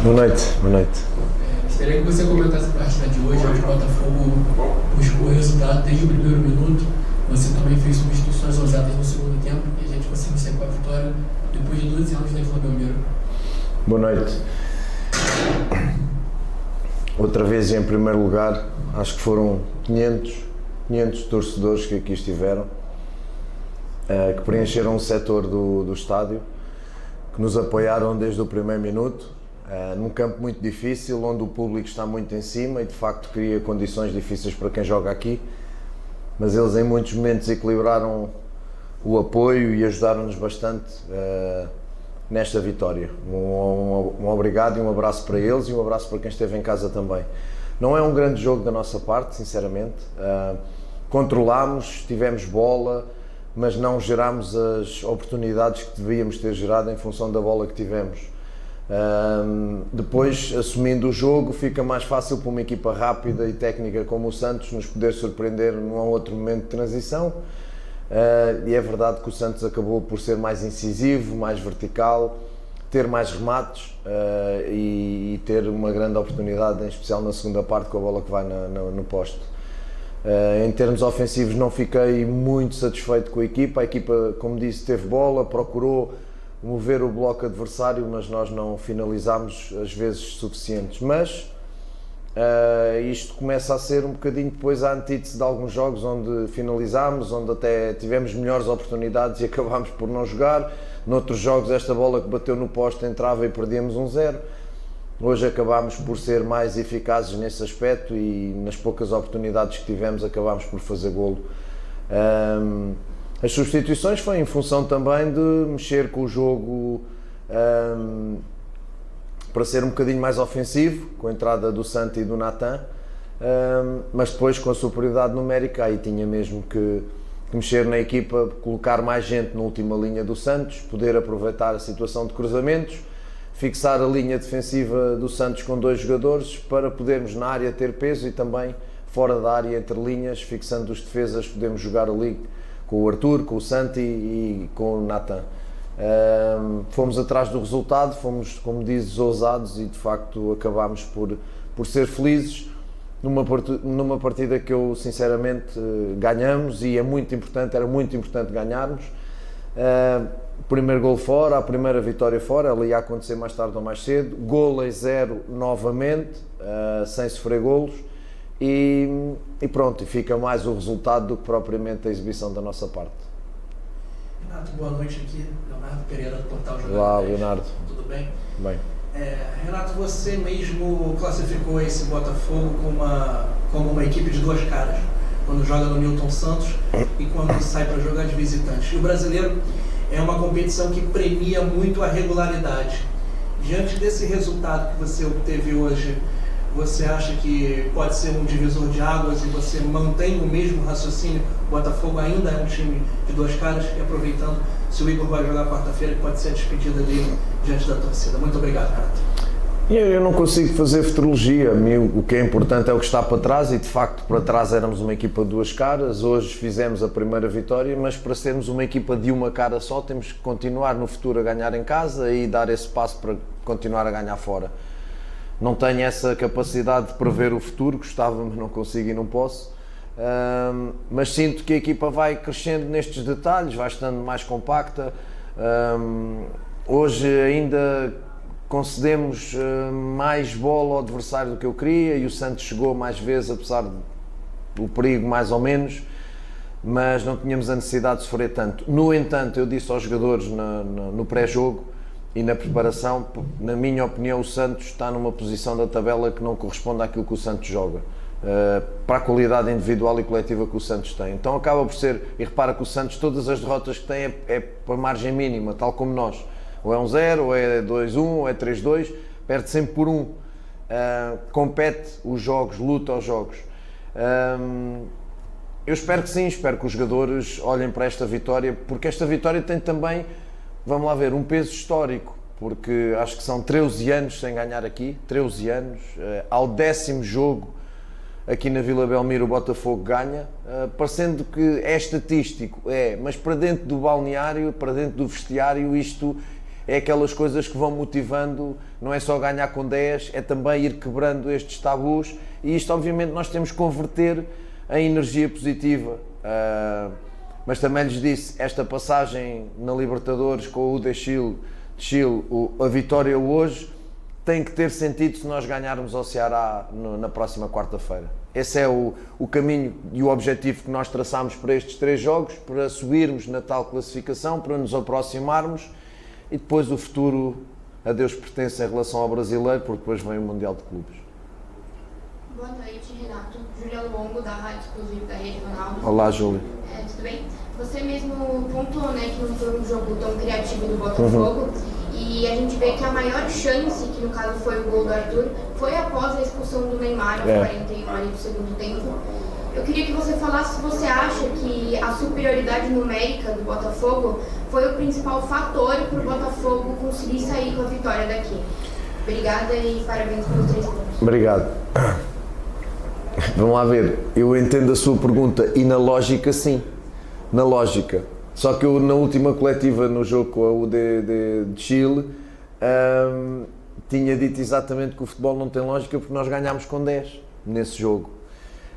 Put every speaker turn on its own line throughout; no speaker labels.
Boa noite, boa noite.
Gostaria que você comentasse a partida de hoje, onde o Botafogo buscou o resultado desde o primeiro minuto. Você também fez substituições ousadas no segundo tempo e a gente conseguiu sair com a vitória depois de 12 anos na Vila Belmiro.
Boa noite. Outra vez, em primeiro lugar, acho que foram 500 torcedores que aqui estiveram, que preencheram o setor do estádio, que nos apoiaram desde o primeiro minuto, num campo muito difícil, onde o público está muito em cima e de facto cria condições difíceis para quem joga aqui, mas eles em muitos momentos equilibraram o apoio e ajudaram-nos bastante nesta vitória. Um obrigado e um abraço para eles e um abraço para quem esteve em casa também. Não é um grande jogo da nossa parte, sinceramente. Controlámos, tivemos bola, mas não gerámos as oportunidades que devíamos ter gerado em função da bola que tivemos. Depois, assumindo o jogo, fica mais fácil para uma equipa rápida e técnica como o Santos nos poder surpreender num outro momento de transição. E é verdade que o Santos acabou por ser mais incisivo, mais vertical, ter mais remates e ter uma grande oportunidade, em especial na segunda parte, com a bola que vai no poste. Em termos ofensivos não fiquei muito satisfeito com a equipa, como disse, teve bola, procurou mover o bloco adversário, mas nós não finalizámos as vezes suficientes. Mas isto começa a ser um bocadinho depois a antítese de alguns jogos onde finalizámos, onde até tivemos melhores oportunidades e acabámos por não jogar. Noutros jogos esta bola que bateu no poste entrava e perdíamos 1-0. Hoje acabámos por ser mais eficazes nesse aspecto e nas poucas oportunidades que tivemos acabámos por fazer golo. As substituições foi em função também de mexer com o jogo para ser um bocadinho mais ofensivo, com a entrada do Santi e do Natan, mas depois com a superioridade numérica aí tinha mesmo que mexer na equipa, colocar mais gente na última linha do Santos, poder aproveitar a situação de cruzamentos, fixar a linha defensiva do Santos com 2 jogadores para podermos na área ter peso e também fora da área entre linhas, fixando os defesas, podemos jogar ali com o Arthur, com o Santi e com o Natan. Fomos atrás do resultado, fomos, como dizes, ousados e de facto acabámos por ser felizes numa partida que eu sinceramente ganhamos e era muito importante ganharmos. O primeiro gol fora, a primeira vitória fora, ela ia acontecer mais tarde ou mais cedo, golo em 0 novamente, sem sofrer golos. E pronto, fica mais o resultado do que propriamente a exibição da nossa parte.
Renato, boa noite aqui. Leonardo Pereira, do Portal Jornal.
Olá, Leonardo.
Tudo bem?
Bem.
Renato, você mesmo classificou esse Botafogo como uma equipe de 2 caras, quando joga no Newton Santos e quando sai para jogar de visitante. E o brasileiro é uma competição que premia muito a regularidade. Diante desse resultado que você obteve hoje, você acha que pode ser um divisor de águas e você mantém o mesmo raciocínio? O Botafogo ainda é um time de 2 caras e aproveitando, se o Igor vai jogar quarta-feira, pode ser a despedida dele diante da torcida. Muito obrigado, Renato.
Eu não consigo fazer futurologia. O que é importante é o que está para trás e de facto para trás éramos uma equipa de 2 caras. Hoje fizemos a primeira vitória, mas para sermos uma equipa de uma cara só temos que continuar no futuro a ganhar em casa e dar esse passo para continuar a ganhar fora. Não tenho essa capacidade de prever o futuro, gostava, mas não consigo e não posso. Mas sinto que a equipa vai crescendo nestes detalhes, vai estando mais compacta. Hoje ainda concedemos mais bola ao adversário do que eu queria e o Santos chegou mais vezes, apesar do perigo mais ou menos, mas não tínhamos a necessidade de sofrer tanto. No entanto, eu disse aos jogadores no pré-jogo e na preparação, na minha opinião, o Santos está numa posição da tabela que não corresponde àquilo que o Santos joga, para a qualidade individual e coletiva que o Santos tem. Então acaba por ser, e repara que o Santos, todas as derrotas que tem é para margem mínima, tal como nós. Ou é 1-0, ou é 2-1, ou é 3-2, perde sempre por 1. Compete os jogos, luta os jogos. Eu espero que sim, espero que os jogadores olhem para esta vitória, porque esta vitória tem também, vamos lá ver, um peso histórico, porque acho que são 13 anos sem ganhar aqui, 13 anos, ao 10º jogo aqui na Vila Belmiro o Botafogo ganha, parecendo que é estatístico, mas para dentro do balneário, para dentro do vestiário, isto é aquelas coisas que vão motivando, não é só ganhar com 10, é também ir quebrando estes tabus, e isto obviamente nós temos que converter em energia positiva. Mas também lhes disse, esta passagem na Libertadores com o de Chile, a vitória hoje, tem que ter sentido se nós ganharmos ao Ceará na próxima quarta-feira. Esse é o caminho e o objetivo que nós traçámos para estes 3 jogos, para subirmos na tal classificação, para nos aproximarmos, e depois o futuro a Deus pertence em relação ao brasileiro, porque depois vem o Mundial de Clubes.
Boa noite, Renato. Júlia Longo, da Rádio Exclusiva da Rede Ronaldo.
Olá, Júlia.
Tudo bem? Você mesmo pontuou, né, que não foi um jogo tão criativo do Botafogo, e a gente vê que a maior chance, que no caso foi o gol do Arthur, foi após a expulsão do Neymar, aos 41 ali do segundo tempo. Eu queria que você falasse se você acha que a superioridade numérica do Botafogo foi o principal fator para o Botafogo conseguir sair com a vitória daqui. Obrigada e parabéns pelos 3 pontos.
Obrigado. Vamos lá ver, eu entendo a sua pergunta e na lógica sim, na lógica. Só que eu na última coletiva no jogo com a UD de Chile tinha dito exatamente que o futebol não tem lógica porque nós ganhámos com 10 nesse jogo.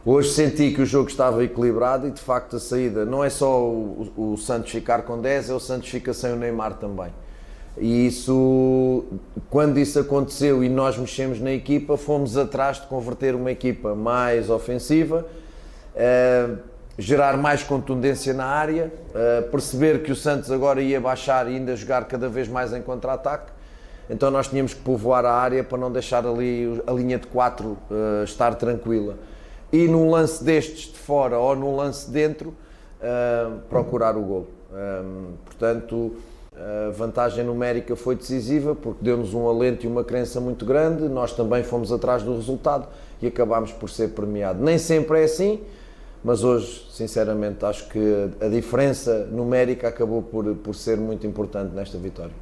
Hoje senti que o jogo estava equilibrado e de facto a saída não é só o Santos ficar com 10, é o Santos ficar sem o Neymar também. E isso, quando isso aconteceu e nós mexemos na equipa, fomos atrás de converter uma equipa mais ofensiva, gerar mais contundência na área, perceber que o Santos agora ia baixar e ainda jogar cada vez mais em contra-ataque. Então nós tínhamos que povoar a área para não deixar ali a linha de 4 estar tranquila. E num lance destes de fora ou num lance dentro, procurar o golo. Portanto, a vantagem numérica foi decisiva porque deu-nos um alento e uma crença muito grande. Nós também fomos atrás do resultado e acabámos por ser premiado. Nem sempre é assim, mas hoje, sinceramente, acho que a diferença numérica acabou por ser muito importante nesta vitória.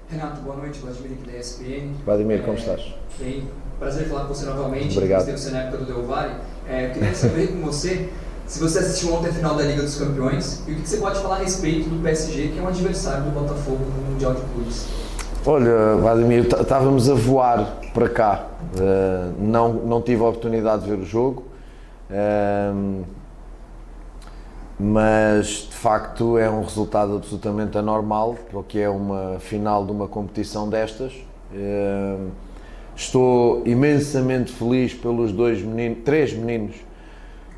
Renato, boa noite, Vladimir aqui da ESPN.
Vladimir, como estás?
Bem, prazer falar com você novamente.
Obrigado.
Você na época do Del Valle. Eu queria saber com você se você assistiu ontem a final da Liga dos Campeões e o que você pode falar a respeito do PSG, que é um adversário do Botafogo no Mundial de Clubes.
Olha, Vladimir, estávamos a voar para cá, não tive a oportunidade de ver o jogo, mas de facto é um resultado absolutamente anormal para o que é uma final de uma competição destas. Estou imensamente feliz pelos 3 meninos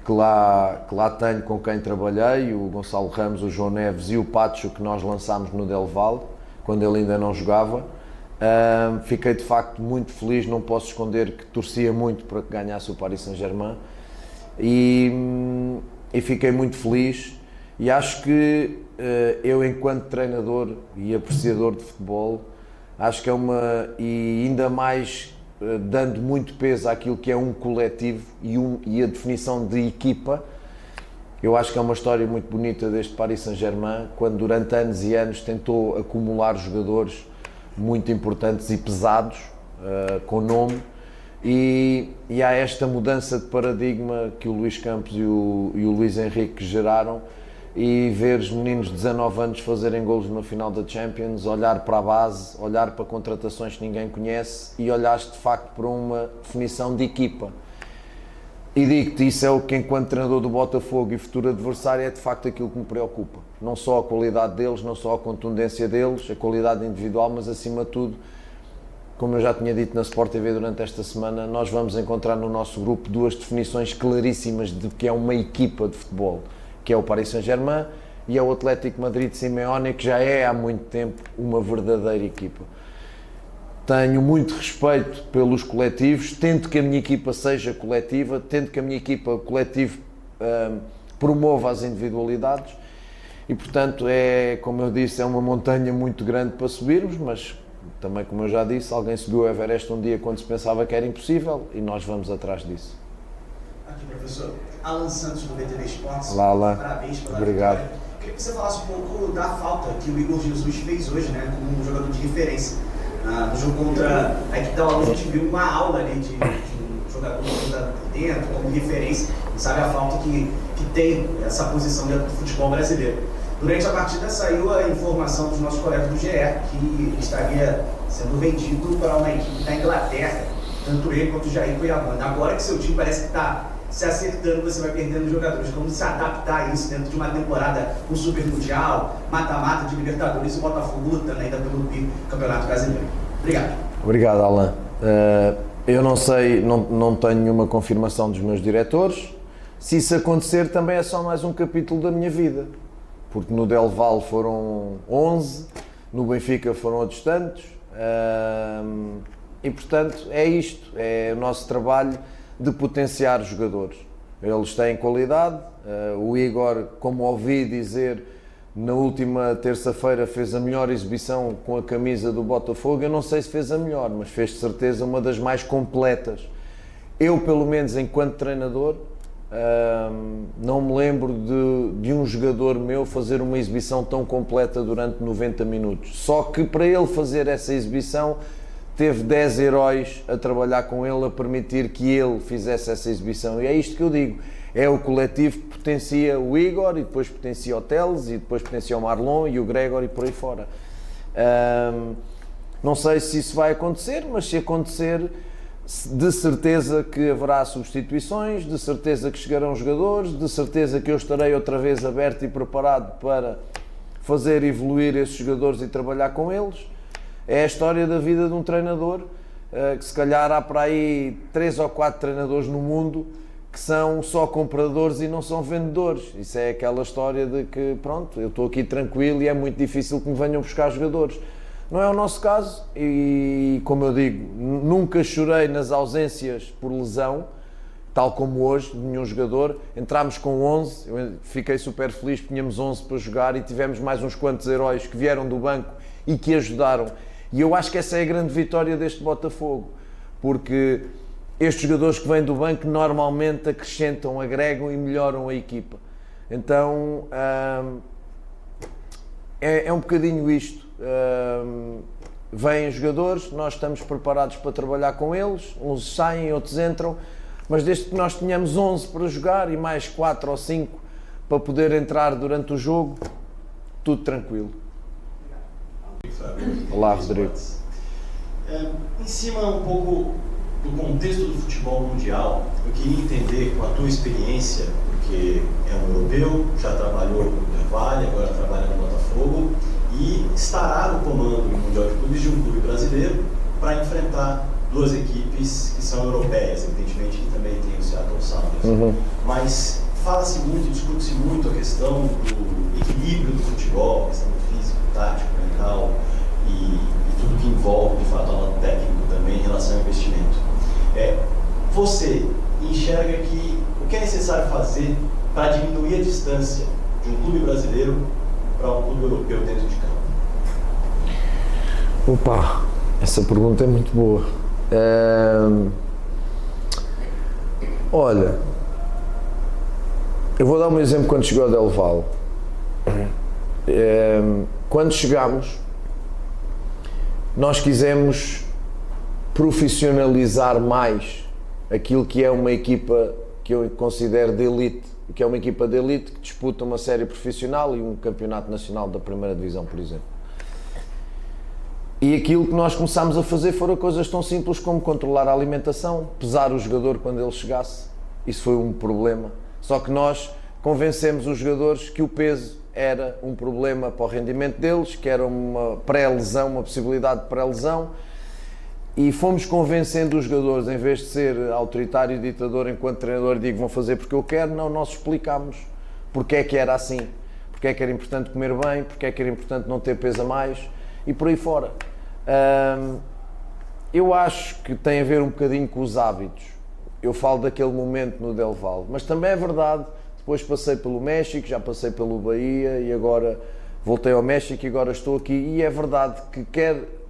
que lá tenho, com quem trabalhei, o Gonçalo Ramos, o João Neves e o Pacho, que nós lançámos no Del Valle, quando ele ainda não jogava. Fiquei de facto muito feliz, não posso esconder que torcia muito para que ganhasse o Paris Saint-Germain e fiquei muito feliz, e acho que eu, enquanto treinador e apreciador de futebol, acho que é e ainda mais dando muito peso àquilo que é um coletivo e a definição de equipa, eu acho que é uma história muito bonita deste Paris Saint-Germain, quando durante anos e anos tentou acumular jogadores muito importantes e pesados, com nome, e há esta mudança de paradigma que o Luís Campos e o Luís Henrique geraram, e ver os meninos de 19 anos fazerem golos na final da Champions, olhar para a base, olhar para contratações que ninguém conhece e olhar de facto para uma definição de equipa. E digo-te, isso é o que, enquanto treinador do Botafogo e futuro adversário, é de facto aquilo que me preocupa. Não só a qualidade deles, não só a contundência deles, a qualidade individual, mas acima de tudo, como eu já tinha dito na Sport TV durante esta semana, nós vamos encontrar no nosso grupo 2 definições claríssimas de que é uma equipa de futebol, que é o Paris Saint-Germain e é o Atlético Madrid de Simeone, que já é há muito tempo uma verdadeira equipa. Tenho muito respeito pelos coletivos, tento que a minha equipa seja coletiva, tento que a minha equipa coletiva promova as individualidades e, portanto, como eu disse, é uma montanha muito grande para subirmos, mas também, como eu já disse, alguém subiu o Everest um dia quando se pensava que era impossível e nós vamos atrás disso.
Aqui, professor. Alan Santos, do BTV Esportes.
Olá, Alan.
Parabéns pela
Obrigado.
vitória. Queria que você falasse um pouco da falta que o Igor Jesus fez hoje, né, como um jogador de referência. No jogo contra a equipe da Luz, a gente viu uma aula ali de um jogador por dentro, como referência, sabe a falta que tem essa posição dentro do futebol brasileiro. Durante a partida saiu a informação dos nossos colegas do GE que ele estaria sendo vendido para uma equipe da Inglaterra, tanto ele quanto o Jair Cuiabana. Agora que seu time parece que está se acertando, você vai perdendo jogadores. Como se adaptar a isso dentro de uma temporada com Super Mundial, mata-mata de Libertadores e o Botafogo lutando ainda pelo Campeonato Brasileiro? Obrigado.
Obrigado, Alan. Eu não sei, não tenho nenhuma confirmação dos meus diretores. Se isso acontecer, também é só mais um capítulo da minha vida. Porque no Del Valle foram 11, no Benfica foram outros tantos. E, portanto, é isto. É o nosso trabalho de potenciar os jogadores. Eles têm qualidade. O Igor, como ouvi dizer, na última terça-feira fez a melhor exibição com a camisa do Botafogo. Eu não sei se fez a melhor, mas fez de certeza uma das mais completas. Eu, pelo menos, enquanto treinador, não me lembro de um jogador meu fazer uma exibição tão completa durante 90 minutos. Só que para ele fazer essa exibição, teve 10 heróis a trabalhar com ele, a permitir que ele fizesse essa exibição. E é isto que eu digo. É o coletivo que potencia o Igor, e depois potencia o Teles, e depois potencia o Marlon e o Gregor e por aí fora. Não sei se isso vai acontecer, mas se acontecer, de certeza que haverá substituições, de certeza que chegarão jogadores, de certeza que eu estarei outra vez aberto e preparado para fazer evoluir esses jogadores e trabalhar com eles. É a história da vida de um treinador, que se calhar há para aí 3 ou 4 treinadores no mundo que são só compradores e não são vendedores. Isso é aquela história de que, pronto, eu estou aqui tranquilo e é muito difícil que me venham buscar jogadores. Não é o nosso caso e, como eu digo, nunca chorei nas ausências por lesão, tal como hoje, de nenhum jogador. Entramos com 11, eu fiquei super feliz, tínhamos 11 para jogar e tivemos mais uns quantos heróis que vieram do banco e que ajudaram. E eu acho que essa é a grande vitória deste Botafogo, porque estes jogadores que vêm do banco normalmente acrescentam, agregam e melhoram a equipa. Então é um bocadinho isto. Vêm jogadores, nós estamos preparados para trabalhar com eles, uns saem, outros entram, mas desde que nós tenhamos 11 para jogar e mais 4 ou 5 para poder entrar durante o jogo, tudo tranquilo. Olá, Rodrigo.
Em cima um pouco do contexto do futebol mundial, eu queria entender com a tua experiência, porque é um europeu, já trabalhou no Del Valle, agora trabalha no Botafogo e estará no comando do Mundial de Clubes de um clube brasileiro para enfrentar duas equipes que são europeias, evidentemente que também tem o Seattle Sounders. Mas fala-se muito, discute-se muito a questão do equilíbrio do futebol, a questão do físico, tático, mental e tudo que envolve, de fato, o lado técnico também em relação ao investimento. Você enxerga que o que é necessário fazer para diminuir a distância de um clube brasileiro para um clube europeu dentro de campo?
Opa, essa pergunta é muito boa. Olha, eu vou dar um exemplo quando chegou ao Del Valle. Quando chegámos, nós quisemos profissionalizar mais aquilo que é uma equipa que eu considero de elite, que é uma equipa de elite que disputa uma série profissional e um campeonato nacional da primeira divisão, por exemplo. E aquilo que nós começámos a fazer foram coisas tão simples como controlar a alimentação, pesar o jogador quando ele chegasse. Isso foi um problema. Só que nós convencemos os jogadores que o peso era um problema para o rendimento deles, que era uma pré-lesão, uma possibilidade de pré-lesão, e fomos convencendo os jogadores, em vez de ser autoritário e ditador enquanto treinador, digo vão fazer porque eu quero, não, nós explicámos porque é que era assim, porque é que era importante comer bem, porque é que era importante não ter peso a mais e por aí fora. Eu acho que tem a ver um bocadinho com os hábitos. Eu falo daquele momento no Del Valle, mas também é verdade. Depois passei pelo México, já passei pelo Bahia e agora voltei ao México e agora estou aqui. E é verdade que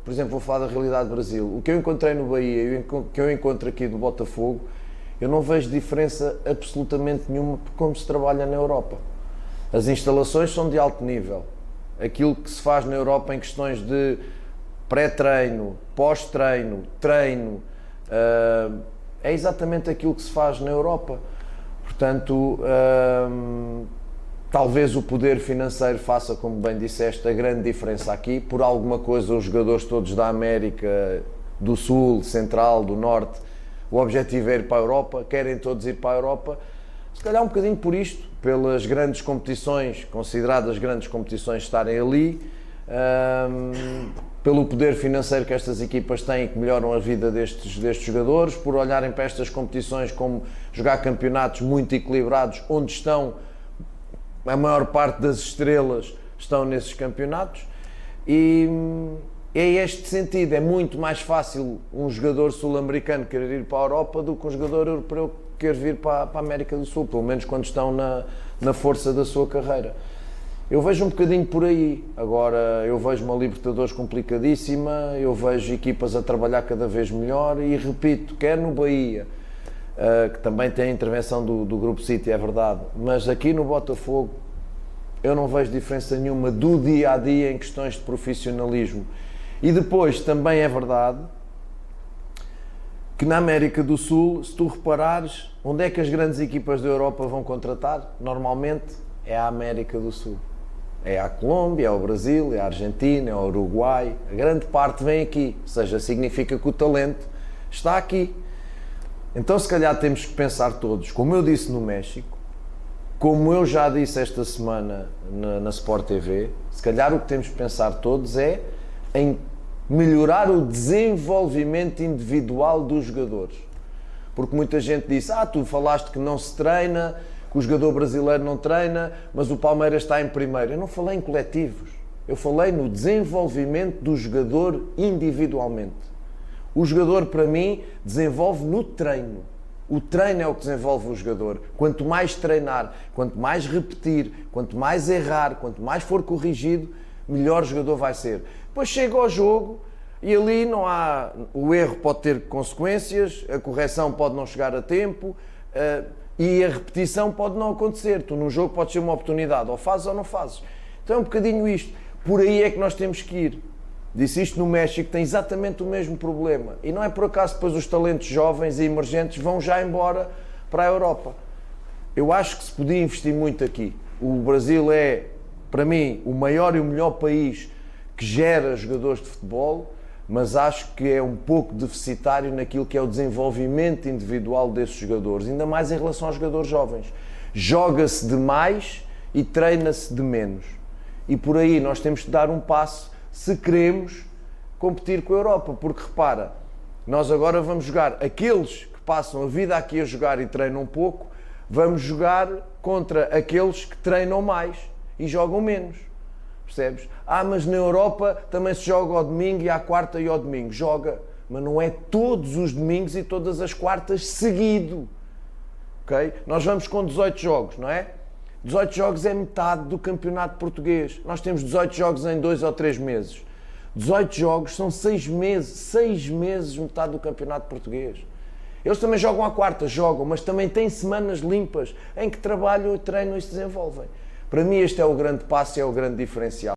por exemplo, vou falar da realidade do Brasil. O que eu encontrei no Bahia e o que eu encontro aqui do Botafogo, eu não vejo diferença absolutamente nenhuma por como se trabalha na Europa. As instalações são de alto nível. Aquilo que se faz na Europa em questões de pré-treino, pós-treino, treino, é exatamente aquilo que se faz na Europa. Portanto, Talvez o poder financeiro faça, como bem disseste, a grande diferença aqui. Por alguma coisa, os jogadores todos da América do Sul, Central, do Norte, o objetivo é ir para a Europa, querem todos ir para a Europa. Se calhar um bocadinho por isto, pelas grandes competições, consideradas grandes competições estarem ali, pelo poder financeiro que estas equipas têm e que melhoram a vida destes jogadores, por olharem para estas competições como jogar campeonatos muito equilibrados, onde estão a maior parte das estrelas estão nesses campeonatos, e é este sentido, é muito mais fácil um jogador sul-americano querer ir para a Europa do que um jogador europeu querer vir para a América do Sul, pelo menos quando estão na força da sua carreira. Eu vejo um bocadinho por aí. Agora, eu vejo uma Libertadores complicadíssima, eu vejo equipas a trabalhar cada vez melhor e, repito, quer no Bahia, que também tem a intervenção do Grupo City, é verdade, mas aqui no Botafogo eu não vejo diferença nenhuma do dia-a-dia em questões de profissionalismo. E depois, também é verdade que na América do Sul, se tu reparares, onde é que as grandes equipas da Europa vão contratar? Normalmente é a América do Sul. É a Colômbia, é o Brasil, é a Argentina, é o Uruguai. A grande parte vem aqui, ou seja, significa que o talento está aqui. Então, se calhar temos que pensar todos, como eu disse no México, como eu já disse esta semana na Sport TV, se calhar o que temos que pensar todos é em melhorar o desenvolvimento individual dos jogadores. Porque muita gente disse, tu falaste que não se treina, que o jogador brasileiro não treina, mas o Palmeiras está em primeiro. Eu não falei em coletivos, eu falei no desenvolvimento do jogador individualmente. O jogador, para mim, desenvolve no treino. O treino é o que desenvolve o jogador. Quanto mais treinar, quanto mais repetir, quanto mais errar, quanto mais for corrigido, melhor o jogador vai ser. Depois chega ao jogo e ali não há... O erro pode ter consequências, a correção pode não chegar a tempo e a repetição pode não acontecer. Tu num jogo pode ser uma oportunidade, ou fazes ou não fazes. Então é um bocadinho isto. Por aí é que nós temos que ir. Disse isto no México, tem exatamente o mesmo problema. E não é por acaso depois os talentos jovens e emergentes vão já embora para a Europa. Eu acho que se podia investir muito aqui. O Brasil é, para mim, o maior e o melhor país que gera jogadores de futebol, mas acho que é um pouco deficitário naquilo que é o desenvolvimento individual desses jogadores, ainda mais em relação aos jogadores jovens. Joga-se de mais e treina-se de menos. E por aí nós temos de dar um passo se queremos competir com a Europa, porque repara, nós agora vamos jogar, aqueles que passam a vida aqui a jogar e treinam pouco, vamos jogar contra aqueles que treinam mais e jogam menos, percebes? Mas na Europa também se joga ao domingo e à quarta e ao domingo, joga, mas não é todos os domingos e todas as quartas seguido, ok? Nós vamos com 18 jogos, não é? 18 jogos é metade do campeonato português. Nós temos 18 jogos em 2 ou 3 meses. 18 jogos são 6 meses. 6 meses, metade do campeonato português. Eles também jogam à quarta, mas também têm semanas limpas em que trabalham, treinam e se desenvolvem. Para mim este é o grande passo e é o grande diferencial.